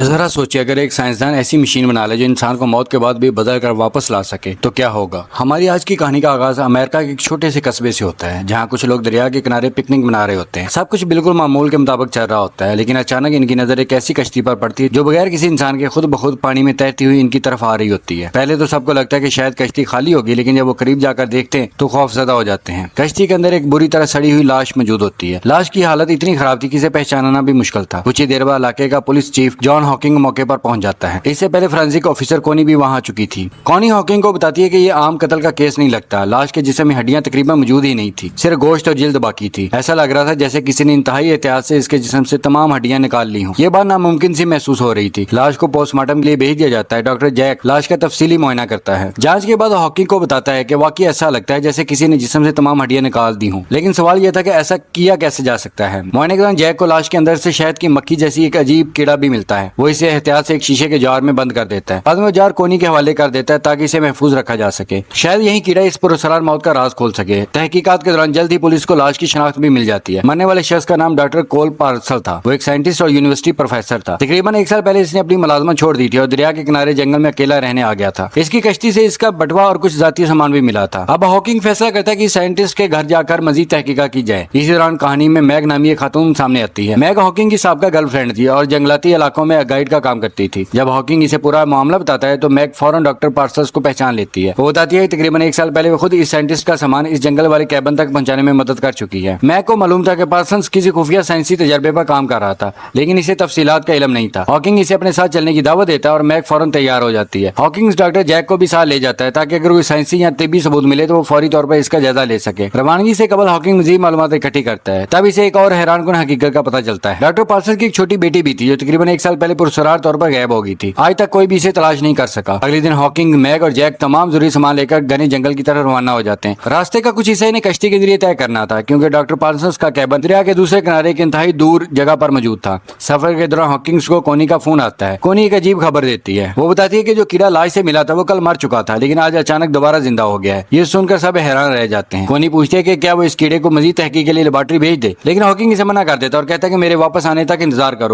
ذرا سوچیے اگر ایک سائنسدان ایسی مشین بنا لے جو انسان کو موت کے بعد بھی بدل کر واپس لا سکے تو کیا ہوگا۔ ہماری آج کی کہانی کا آغاز امریکہ کے ایک چھوٹے سے قصبے سے ہوتا ہے جہاں کچھ لوگ دریا کے کنارے پکنک منا رہے ہوتے ہیں۔ سب کچھ بالکل معمول کے مطابق چل رہا ہوتا ہے، لیکن اچانک ان کی نظر ایک ایسی کشتی پر پڑتی ہے جو بغیر کسی انسان کے خود بخود پانی میں تیرتی ہوئی ان کی طرف آ رہی ہوتی ہے۔ پہلے تو سب کو لگتا ہے کہ شاید کشتی خالی ہوگی، لیکن جب وہ قریب جا کر دیکھتے ہیں تو خوف زدہ ہو جاتے ہیں۔ کشتی کے اندر ایک بری طرح سڑی ہوئی لاش موجود ہوتی ہے۔ لاش کی حالت اتنی خراب تھی کہ اسے پہچاننا بھی مشکل تھا۔ کچھ ہی دیر بعد علاقے کا پولیس چیف جان ہاکنگ موقع پر پہنچ جاتا ہے۔ اس سے پہلے فرانسک آفیسر کونی بھی وہاں آ چکی تھی۔ کونی ہاکنگ کو بتاتی ہے کہ یہ عام قتل کا کیس نہیں لگتا۔ لاش کے جسم میں ہڈیاں تقریباً موجود ہی نہیں تھی، صرف گوشت اور جلد باقی تھی۔ ایسا لگ رہا تھا جیسے کسی نے انتہائی احتیاط سے اس کے جسم سے تمام ہڈیاں نکال لی ہوں۔ یہ بات ناممکن سی محسوس ہو رہی تھی۔ لاش کو پوسٹ مارٹم کے لیے بھیج دیا جاتا ہے۔ ڈاکٹر جیک لاش کا تفصیلی معائنہ کرتا ہے۔ جانچ کے بعد ہاکنگ کو بتاتا ہے کہ واقعی ایسا لگتا ہے جیسے کسی نے جسم سے تمام ہڈیاں نکال دی ہوں، لیکن سوال یہ تھا کہ ایسا کیا کیسے جا سکتا ہے۔ معائنے کے دوران جیک کو لاش کے اندر سے شہد کی مکھی جیسی ایک عجیب کیڑا بھی ملتا ہے۔ وہ اسے احتیاط سے ایک شیشے کے جار میں بند کر دیتا ہے، بعد میں وہ جار کونی کے حوالے کر دیتا ہے تاکہ اسے محفوظ رکھا جا سکے۔ شاید یہی کیڑا اس پراسرار موت کا راز کھول سکے۔ تحقیقات کے دوران جلد ہی پولیس کو لاش کی شناخت بھی مل جاتی ہے۔ مرنے والے شخص کا نام ڈاکٹر کول پارسل تھا۔ وہ ایک سائنٹسٹ اور یونیورسٹی پروفیسر تھا۔ تقریباً 1 سال پہلے اس نے اپنی ملازمت چھوڑ دی تھی اور دریا کے کنارے جنگل میں اکیلا رہنے آ گیا تھا۔ اس کی کشتی سے اس کا بٹوا اور کچھ ذاتی سامان بھی ملا تھا۔ اب ہاکنگ فیصلہ کرتا ہے کہ سائنٹسٹ کے گھر جا کر مزید تحقیقات کی جائے۔ اسی دوران کہانی میں میگ نامی ایک خاتون سامنے آتی ہے۔ میگ ہاکنگ کی سابقہ گرل فرینڈ تھی اور جنگلاتی علاقوں میں گائیڈ کا کام کرتی تھی۔ جب ہاکنگ اسے پورا معاملہ بتاتا ہے تو میگ فوراً ڈاکٹر پارسلز کو پہچان لیتی ہے۔ وہ بتاتی ہے کہ تقریباً 1 سال پہلے وہ خود اس سائنٹسٹ کا سامان اس جنگل والے کیبن تک پہنچانے میں مدد کر چکی ہے۔ میگ کو معلوم تھا کہ پارسلز کسی خفیہ سائنسی تجربے پر کام کر رہا تھا، لیکن اسے تفصیلات کا علم نہیں تھا۔ ہاکنگ اسے اپنے ساتھ چلنے کی دعوت دیتا ہے اور میگ فوراً تیار ہو جاتی ہے۔ ہاکنگ ڈاکٹر جیک کو بھی ساتھ لے جاتا ہے تاکہ اگر کوئی سائنسی یا طبی ثبوت ملے تو وہ فوری طور پر اس کا جائزہ لے سکے۔ روانگی سے قبل ہاکنگ مزید معلومات اکٹھی کرتا ہے، تب اسے ایک اور حیران کن حقیقت کا پتہ چلتا ہے۔ ڈاکٹر پارسلز کی ایک چھوٹی بیٹی بھی تھی جو تقریباً 1 سال پہلے پراسرار طور پر غائب ہو گئی تھی۔ آج تک کوئی بھی اسے تلاش نہیں کر سکا۔ اگلے دن ہاکنگ، میگ اور جیک تمام ضروری سامان لے کر گھنے جنگل کی طرف روانہ ہو جاتے ہیں۔ راستے کا کچھ حصہ انہیں کشتی کے ذریعے طے کرنا تھا کیونکہ ڈاکٹر پارسلز کا کیبن دریا کے دوسرے کنارے کے انتہائی دور جگہ پر موجود تھا۔ سفر کے دوران ہاکنگز کو کونی کا فون آتا ہے۔ کونی ایک عجیب خبر دیتی ہے۔ وہ بتاتی ہے کہ جو کیڑا لاش سے ملا تھا وہ کل مر چکا تھا، لیکن آج اچانک دوبارہ زندہ ہو گیا ہے۔ یہ سن کر سب حیران رہ جاتے ہیں۔ کونی پوچھتی ہے کہ کیا وہ اس کیڑے کو مزید تحقیق کے لیے لیبارٹری بھیج دے، لیکن ہاکنگ اسے منع کر دیتا ہے اور کہتا ہے کہ میرے واپس آنے تک انتظار کرو۔